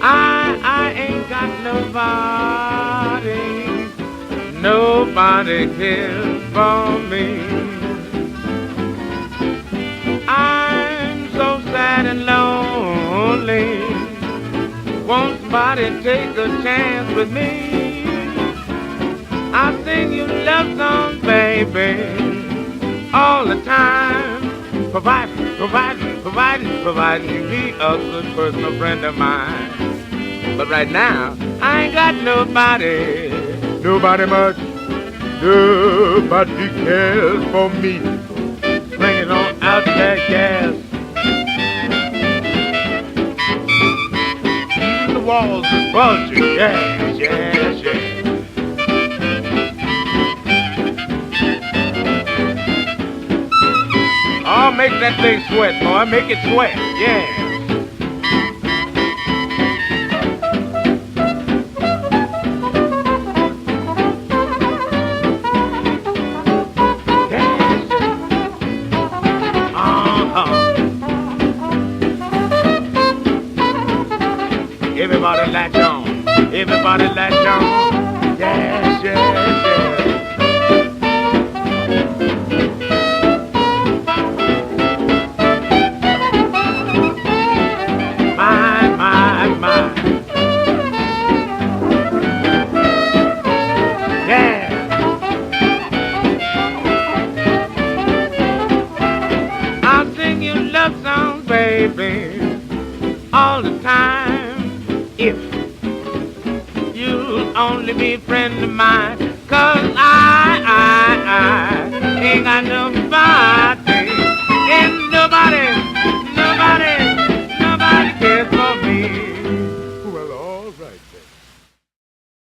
I ain't got nobody, nobody cares for me. I'm so sad and lonely. Won't somebody take a chance with me? I sing you love songs, baby, all the time. Providing you be a good personal friend of mine. But right now, I ain't got nobody, nobody much, nobody cares for me. Bring it on out that gas. Even the walls are bulging, yes, yes, yes. Oh, make that thing sweat, boy, make it sweat, yeah. Everybody latch on. Everybody latch on. Yes, yes, yes. My. Yeah. I'll sing you love songs, baby, all the time. If you'll only be a friend of mine, 'cause